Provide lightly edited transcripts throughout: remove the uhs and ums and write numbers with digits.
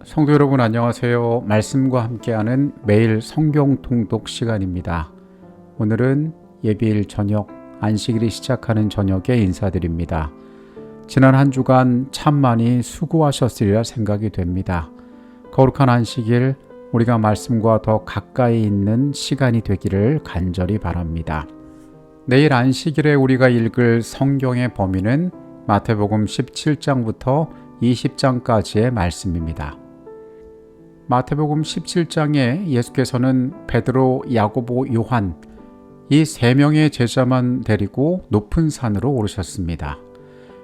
성도 여러분 안녕하세요. 말씀과 함께하는 매일 성경 통독 시간입니다. 오늘은 예비일 저녁 안식일이 시작하는 저녁에 인사드립니다. 지난 한 주간 참 많이 수고하셨으리라 생각이 됩니다. 거룩한 안식일 우리가 말씀과 더 가까이 있는 시간이 되기를 간절히 바랍니다. 내일 안식일에 우리가 읽을 성경의 범위는 마태복음 17장부터 20장까지의 말씀입니다. 마태복음 17장에 예수께서는 베드로, 야고보, 요한 이 세 명의 제자만 데리고 높은 산으로 오르셨습니다.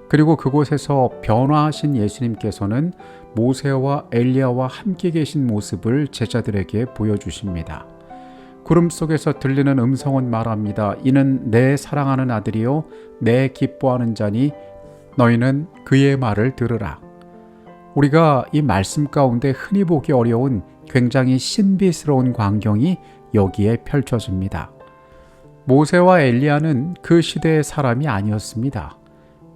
그리고 그곳에서 변화하신 예수님께서는 모세와 엘리야와 함께 계신 모습을 제자들에게 보여주십니다. 구름 속에서 들리는 음성은 말합니다. 이는 내 사랑하는 아들이요 내 기뻐하는 자니 너희는 그의 말을 들으라. 우리가 이 말씀 가운데 흔히 보기 어려운 굉장히 신비스러운 광경이 여기에 펼쳐집니다. 모세와 엘리야는 그 시대의 사람이 아니었습니다.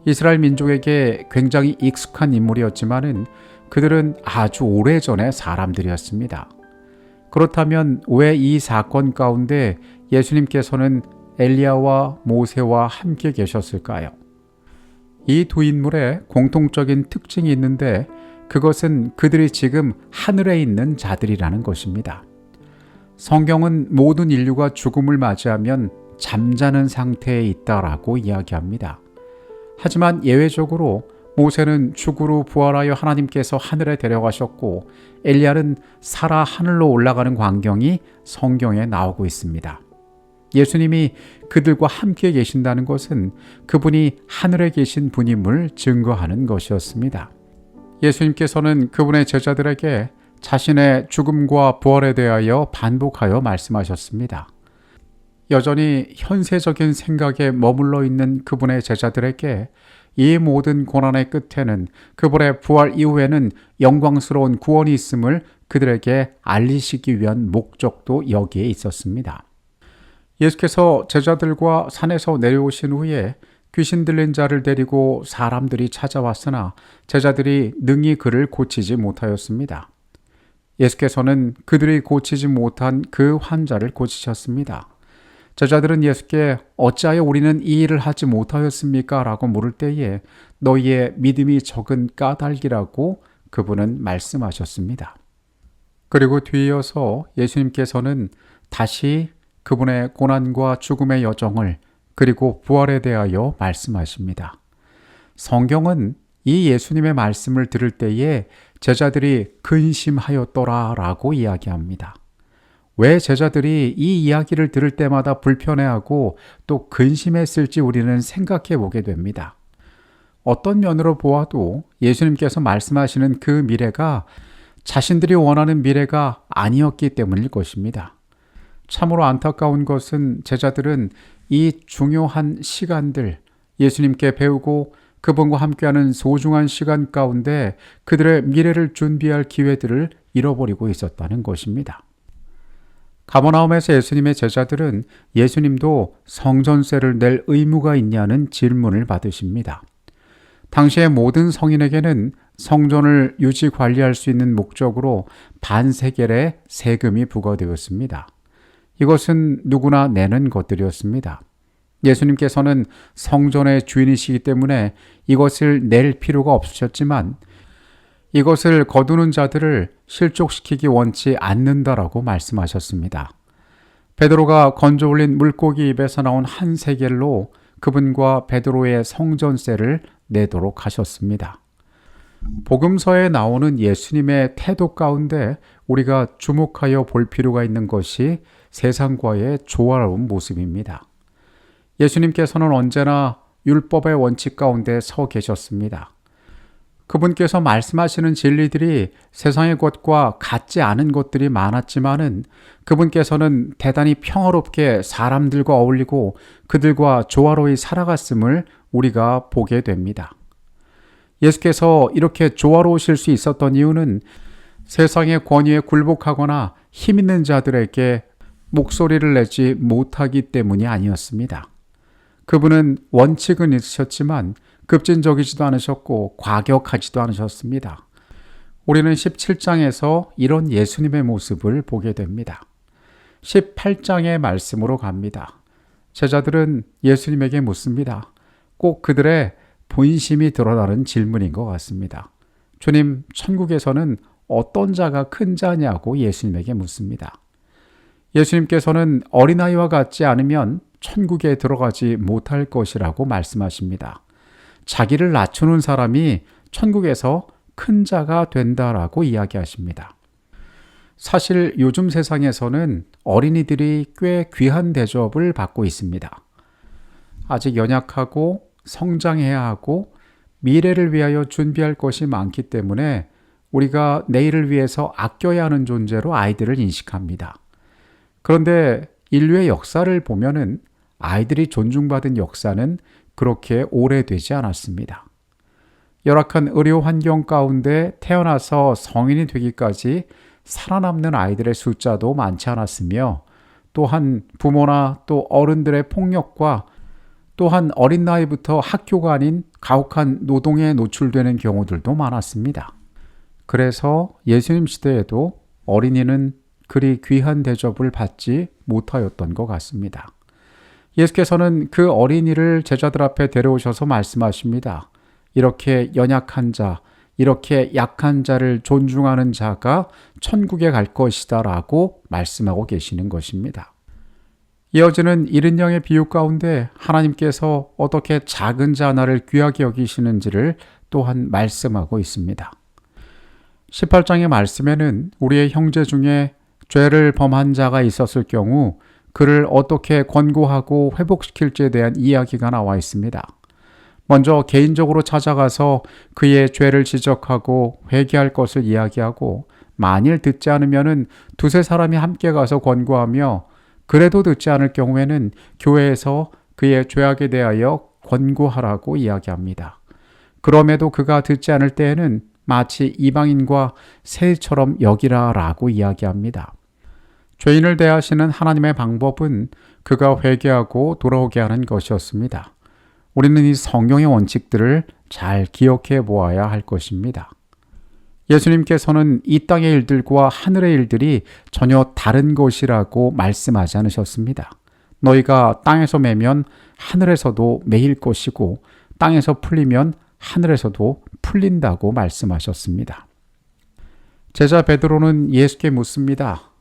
이스라엘 민족에게 굉장히 익숙한 인물이었지만은 그들은 아주 오래전의 사람들이었습니다. 그렇다면 왜 이 사건 가운데 예수님께서는 엘리야와 모세와 함께 계셨을까요? 이 두 인물의 공통적인 특징이 있는데 그것은 그들이 지금 하늘에 있는 자들이라는 것입니다. 성경은 모든 인류가 죽음을 맞이하면 잠자는 상태에 있다라고 이야기합니다. 하지만 예외적으로 모세는 죽으로 부활하여 하나님께서 하늘에 데려가셨고 엘리야는 살아 하늘로 올라가는 광경이 성경에 나오고 있습니다. 예수님이 그들과 함께 계신다는 것은 그분이 하늘에 계신 분임을 증거하는 것이었습니다. 예수님께서는 그분의 제자들에게 자신의 죽음과 부활에 대하여 반복하여 말씀하셨습니다. 여전히 현세적인 생각에 머물러 있는 그분의 제자들에게 이 모든 고난의 끝에는 그분의 부활 이후에는 영광스러운 구원이 있음을 그들에게 알리시기 위한 목적도 여기에 있었습니다. 예수께서 제자들과 산에서 내려오신 후에 귀신 들린 자를 데리고 사람들이 찾아왔으나 제자들이 능히 그를 고치지 못하였습니다. 예수께서는 그들이 고치지 못한 그 환자를 고치셨습니다. 제자들은 예수께 어찌하여 우리는 이 일을 하지 못하였습니까? 라고 물을 때에 너희의 믿음이 적은 까닭이라고 그분은 말씀하셨습니다. 그리고 뒤이어서 예수님께서는 다시 그분의 고난과 죽음의 여정을 그리고 부활에 대하여 말씀하십니다. 성경은 이 예수님의 말씀을 들을 때에 제자들이 근심하였더라 라고 이야기합니다. 왜 제자들이 이 이야기를 들을 때마다 불편해하고 또 근심했을지 우리는 생각해 보게 됩니다. 어떤 면으로 보아도 예수님께서 말씀하시는 그 미래가 자신들이 원하는 미래가 아니었기 때문일 것입니다. 참으로 안타까운 것은 제자들은 이 중요한 시간들, 예수님께 배우고 그분과 함께하는 소중한 시간 가운데 그들의 미래를 준비할 기회들을 잃어버리고 있었다는 것입니다. 가버나움에서 예수님의 제자들은 예수님도 성전세를 낼 의무가 있냐는 질문을 받으십니다. 당시의 모든 성인에게는 성전을 유지 관리할 수 있는 목적으로 반세겔의 세금이 부과되었습니다. 이것은 누구나 내는 것들이었습니다. 예수님께서는 성전의 주인이시기 때문에 이것을 낼 필요가 없으셨지만 이것을 거두는 자들을 실족시키기 원치 않는다라고 말씀하셨습니다. 베드로가 건져 올린 물고기 입에서 나온 한 세겔로 그분과 베드로의 성전세를 내도록 하셨습니다. 복음서에 나오는 예수님의 태도 가운데 우리가 주목하여 볼 필요가 있는 것이 세상과의 조화로운 모습입니다. 예수님께서는 언제나 율법의 원칙 가운데 서 계셨습니다. 그분께서 말씀하시는 진리들이 세상의 것과 같지 않은 것들이 많았지만은 그분께서는 대단히 평화롭게 사람들과 어울리고 그들과 조화로이 살아갔음을 우리가 보게 됩니다. 예수께서 이렇게 조화로우실 수 있었던 이유는 세상의 권위에 굴복하거나 힘 있는 자들에게 목소리를 내지 못하기 때문이 아니었습니다. 그분은 원칙은 있으셨지만 급진적이지도 않으셨고 과격하지도 않으셨습니다. 우리는 17장에서 이런 예수님의 모습을 보게 됩니다. 18장의 말씀으로 갑니다. 제자들은 예수님에게 묻습니다. 꼭 그들의 본심이 드러나는 질문인 것 같습니다. 주님, 천국에서는 어떤 자가 큰 자냐고 예수님에게 묻습니다. 예수님께서는 어린아이와 같지 않으면 천국에 들어가지 못할 것이라고 말씀하십니다. 자기를 낮추는 사람이 천국에서 큰 자가 된다라고 이야기하십니다. 사실 요즘 세상에서는 어린이들이 꽤 귀한 대접을 받고 있습니다. 아직 연약하고 성장해야 하고 미래를 위하여 준비할 것이 많기 때문에 우리가 내일을 위해서 아껴야 하는 존재로 아이들을 인식합니다. 그런데 인류의 역사를 보면은 아이들이 존중받은 역사는 그렇게 오래되지 않았습니다. 열악한 의료 환경 가운데 태어나서 성인이 되기까지 살아남는 아이들의 숫자도 많지 않았으며, 또한 부모나 또 어른들의 폭력과 또한 어린 나이부터 학교가 아닌 가혹한 노동에 노출되는 경우들도 많았습니다. 그래서 예수님 시대에도 어린이는 그리 귀한 대접을 받지 못하였던 것 같습니다. 예수께서는 그 어린이를 제자들 앞에 데려오셔서 말씀하십니다. 이렇게 연약한 자, 이렇게 약한 자를 존중하는 자가 천국에 갈 것이다 라고 말씀하고 계시는 것입니다. 이어지는 70영의 비유 가운데 하나님께서 어떻게 작은 자 하나를 귀하게 여기시는지를 또한 말씀하고 있습니다. 18장의 말씀에는 우리의 형제 중에 죄를 범한 자가 있었을 경우 그를 어떻게 권고하고 회복시킬지에 대한 이야기가 나와 있습니다. 먼저 개인적으로 찾아가서 그의 죄를 지적하고 회개할 것을 이야기하고, 만일 듣지 않으면은 두세 사람이 함께 가서 권고하며, 그래도 듣지 않을 경우에는 교회에서 그의 죄악에 대하여 권고하라고 이야기합니다. 그럼에도 그가 듣지 않을 때에는 마치 이방인과 세리처럼 여기라라고 이야기합니다. 죄인을 대하시는 하나님의 방법은 그가 회개하고 돌아오게 하는 것이었습니다. 우리는 이 성경의 원칙들을 잘 기억해 보아야 할 것입니다. 예수님께서는 이 땅의 일들과 하늘의 일들이 전혀 다른 것이라고 말씀하지 않으셨습니다. 너희가 땅에서 매면 하늘에서도 매일 것이고 땅에서 풀리면 하늘에서도 풀린다고 말씀하셨습니다. 제자 베드로는 예수께 묻습니다.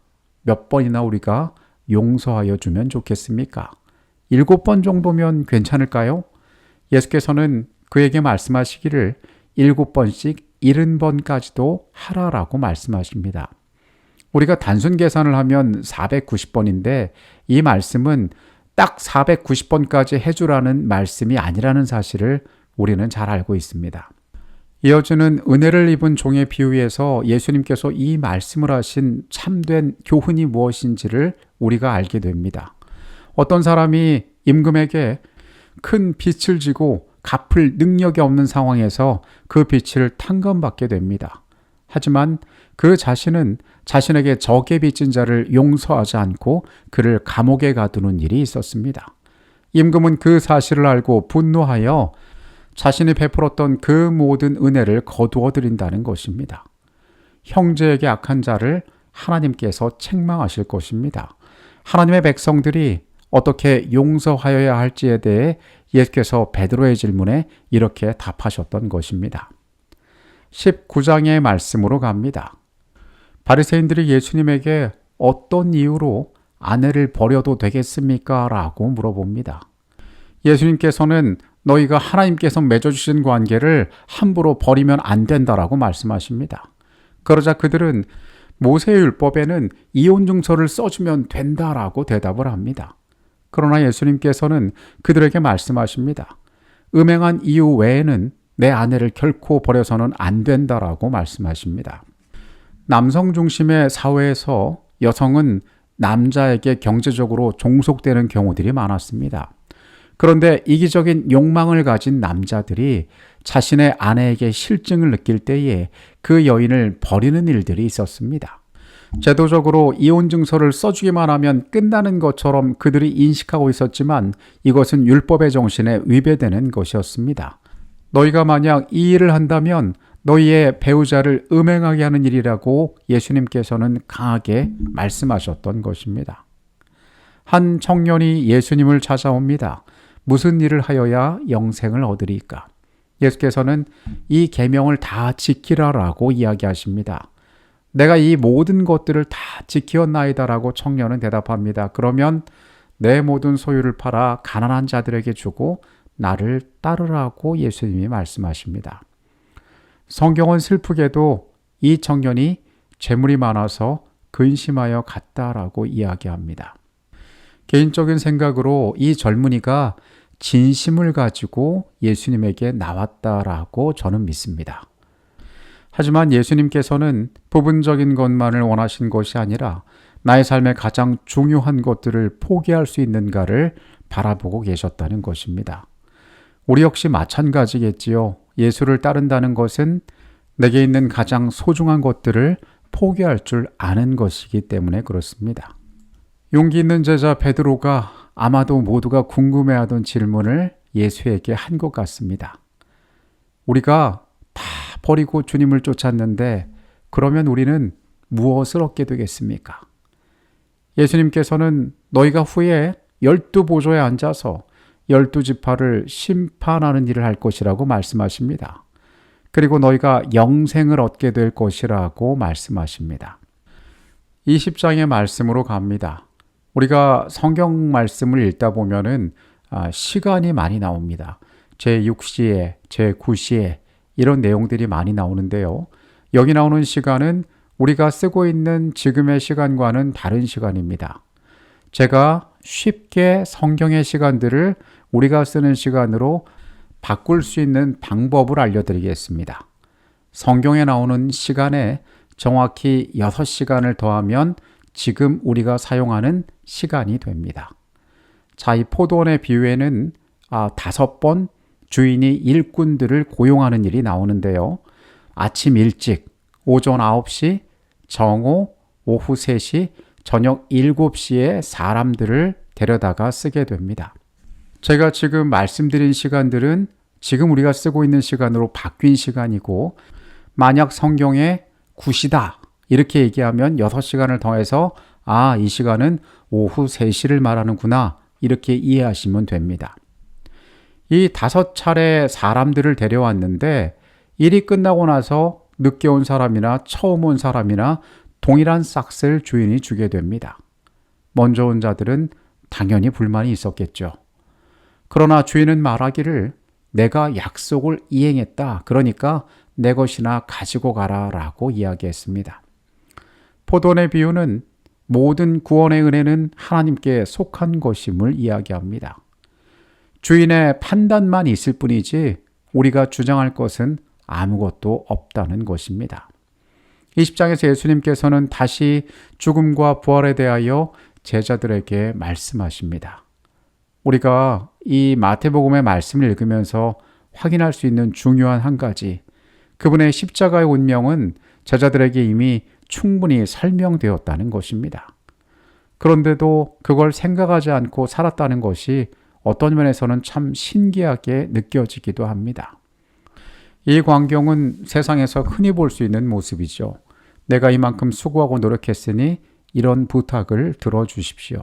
몇 번이나 우리가 용서하여 주면 좋겠습니까? 7번 정도면 괜찮을까요? 예수께서는 그에게 말씀하시기를 7번씩 70번까지도 하라라고 말씀하십니다. 우리가 단순 계산을 하면 490번인데 이 말씀은 딱 490번까지 해주라는 말씀이 아니라는 사실을 우리는 잘 알고 있습니다. 이어지는 은혜를 입은 종의 비유에서 예수님께서 이 말씀을 하신 참된 교훈이 무엇인지를 우리가 알게 됩니다. 어떤 사람이 임금에게 큰 빚을 지고 갚을 능력이 없는 상황에서 그 빚을 탕감받게 됩니다. 하지만 그 자신은 자신에게 적게 빚진 자를 용서하지 않고 그를 감옥에 가두는 일이 있었습니다. 임금은 그 사실을 알고 분노하여 자신이 베풀었던 그 모든 은혜를 거두어 드린다는 것입니다. 형제에게 악한 자를 하나님께서 책망하실 것입니다. 하나님의 백성들이 어떻게 용서하여야 할지에 대해 예수께서 베드로의 질문에 이렇게 답하셨던 것입니다. 19장의 말씀으로 갑니다. 바리새인들이 예수님에게 어떤 이유로 아내를 버려도 되겠습니까? 라고 물어봅니다. 예수님께서는 너희가 하나님께서 맺어주신 관계를 함부로 버리면 안 된다라고 말씀하십니다. 그러자 그들은 모세의 율법에는 이혼 증서를 써주면 된다라고 대답을 합니다. 그러나 예수님께서는 그들에게 말씀하십니다. 음행한 이유 외에는 내 아내를 결코 버려서는 안 된다라고 말씀하십니다. 남성 중심의 사회에서 여성은 남자에게 경제적으로 종속되는 경우들이 많았습니다. 그런데 이기적인 욕망을 가진 남자들이 자신의 아내에게 실증을 느낄 때에 그 여인을 버리는 일들이 있었습니다. 제도적으로 이혼 증서를 써주기만 하면 끝나는 것처럼 그들이 인식하고 있었지만 이것은 율법의 정신에 위배되는 것이었습니다. 너희가 만약 이 일을 한다면 너희의 배우자를 음행하게 하는 일이라고 예수님께서는 강하게 말씀하셨던 것입니다. 한 청년이 예수님을 찾아옵니다. 무슨 일을 하여야 영생을 얻으리까? 예수께서는 이 계명을 다 지키라라고 이야기하십니다. 내가 이 모든 것들을 다 지키었나이다라고 청년은 대답합니다. 그러면 내 모든 소유를 팔아 가난한 자들에게 주고 나를 따르라고 예수님이 말씀하십니다. 성경은 슬프게도 이 청년이 재물이 많아서 근심하여 갔다라고 이야기합니다. 개인적인 생각으로 이 젊은이가 진심을 가지고 예수님에게 나왔다라고 저는 믿습니다. 하지만 예수님께서는 부분적인 것만을 원하신 것이 아니라 나의 삶의 가장 중요한 것들을 포기할 수 있는가를 바라보고 계셨다는 것입니다. 우리 역시 마찬가지겠지요. 예수를 따른다는 것은 내게 있는 가장 소중한 것들을 포기할 줄 아는 것이기 때문에 그렇습니다. 용기 있는 제자 베드로가 아마도 모두가 궁금해하던 질문을 예수에게 한 것 같습니다. 우리가 다 버리고 주님을 쫓았는데 그러면 우리는 무엇을 얻게 되겠습니까? 예수님께서는 너희가 후에 12보좌에 앉아서 12지파를 심판하는 일을 할 것이라고 말씀하십니다. 그리고 너희가 영생을 얻게 될 것이라고 말씀하십니다. 20장의 말씀으로 갑니다. 우리가 성경 말씀을 읽다 보면은 시간이 많이 나옵니다. 제6시에, 제9시에 이런 내용들이 많이 나오는데요. 여기 나오는 시간은 우리가 쓰고 있는 지금의 시간과는 다른 시간입니다. 제가 쉽게 성경의 시간들을 우리가 쓰는 시간으로 바꿀 수 있는 방법을 알려드리겠습니다. 성경에 나오는 시간에 정확히 6시간을 더하면 지금 우리가 사용하는 시간이 됩니다. 자, 이 포도원의 비유에는 5번 주인이 일꾼들을 고용하는 일이 나오는데요. 아침 일찍, 오전 9시, 정오, 오후 3시, 저녁 7시에 사람들을 데려다가 쓰게 됩니다. 제가 지금 말씀드린 시간들은 지금 우리가 쓰고 있는 시간으로 바뀐 시간이고, 만약 성경에 9시다 이렇게 얘기하면 6시간을 더해서 이 시간은 오후 3시를 말하는구나 이렇게 이해하시면 됩니다. 이 5차례 사람들을 데려왔는데 일이 끝나고 나서 늦게 온 사람이나 처음 온 사람이나 동일한 싹스를 주인이 주게 됩니다. 먼저 온 자들은 당연히 불만이 있었겠죠. 그러나 주인은 말하기를 내가 약속을 이행했다. 그러니까 내 것이나 가지고 가라 라고 이야기했습니다. 포도원의 비유는 모든 구원의 은혜는 하나님께 속한 것임을 이야기합니다. 주인의 판단만 있을 뿐이지 우리가 주장할 것은 아무것도 없다는 것입니다. 20장에서 예수님께서는 다시 죽음과 부활에 대하여 제자들에게 말씀하십니다. 우리가 이 마태복음의 말씀을 읽으면서 확인할 수 있는 중요한 한 가지, 그분의 십자가의 운명은 제자들에게 이미 충분히 설명되었다는 것입니다. 그런데도 그걸 생각하지 않고 살았다는 것이 어떤 면에서는 참 신기하게 느껴지기도 합니다. 이 광경은 세상에서 흔히 볼 수 있는 모습이죠. 내가 이만큼 수고하고 노력했으니 이런 부탁을 들어주십시오.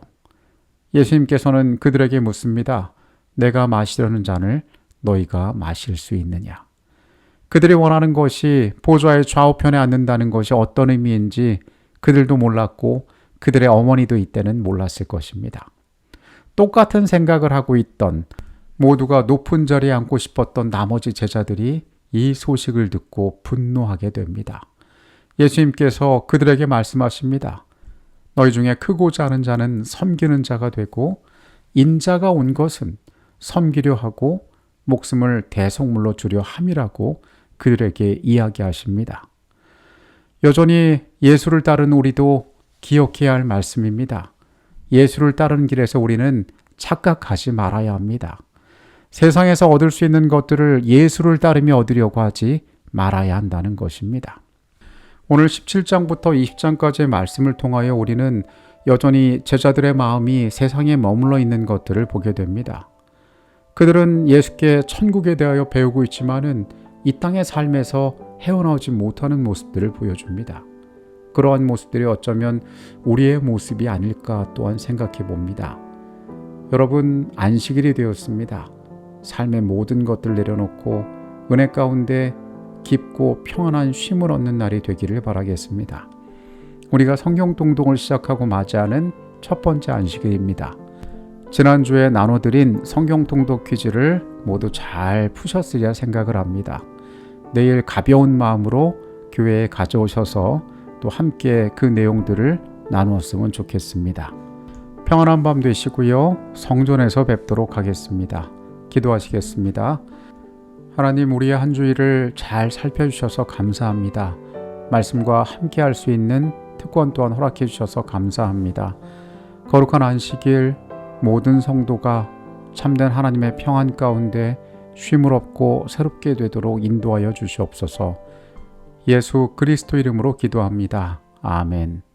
예수님께서는 그들에게 묻습니다. 내가 마시려는 잔을 너희가 마실 수 있느냐? 그들이 원하는 것이 보좌의 좌우편에 앉는다는 것이 어떤 의미인지 그들도 몰랐고 그들의 어머니도 이때는 몰랐을 것입니다. 똑같은 생각을 하고 있던, 모두가 높은 자리에 앉고 싶었던 나머지 제자들이 이 소식을 듣고 분노하게 됩니다. 예수님께서 그들에게 말씀하십니다. 너희 중에 크고자 하는 자는 섬기는 자가 되고 인자가 온 것은 섬기려 하고 목숨을 대속물로 주려 함이라고 그들에게 이야기하십니다. 여전히 예수를 따르는 우리도 기억해야 할 말씀입니다. 예수를 따르는 길에서 우리는 착각하지 말아야 합니다. 세상에서 얻을 수 있는 것들을 예수를 따르며 얻으려고 하지 말아야 한다는 것입니다. 오늘 17장부터 20장까지의 말씀을 통하여 우리는 여전히 제자들의 마음이 세상에 머물러 있는 것들을 보게 됩니다. 그들은 예수께 천국에 대하여 배우고 있지만은 이 땅의 삶에서 헤어나오지 못하는 모습들을 보여줍니다. 그러한 모습들이 어쩌면 우리의 모습이 아닐까 또한 생각해 봅니다. 여러분, 안식일이 되었습니다. 삶의 모든 것들 내려놓고 은혜 가운데 깊고 평안한 쉼을 얻는 날이 되기를 바라겠습니다. 우리가 성경 동동을 시작하고 맞이하는 첫 번째 안식일입니다. 지난주에 나눠드린 성경 통독 퀴즈를 모두 잘 푸셨으리라 생각을 합니다. 내일 가벼운 마음으로 교회에 가져오셔서 또 함께 그 내용들을 나누었으면 좋겠습니다. 평안한 밤 되시고요. 성전에서 뵙도록 하겠습니다. 기도하시겠습니다. 하나님, 우리의 한 주일을 잘 살펴주셔서 감사합니다. 말씀과 함께 할 수 있는 특권 또한 허락해 주셔서 감사합니다. 거룩한 안식일 모든 성도가 참된 하나님의 평안 가운데 쉼을 얻고 새롭게 되도록 인도하여 주시옵소서. 예수 그리스도 이름으로 기도합니다. 아멘.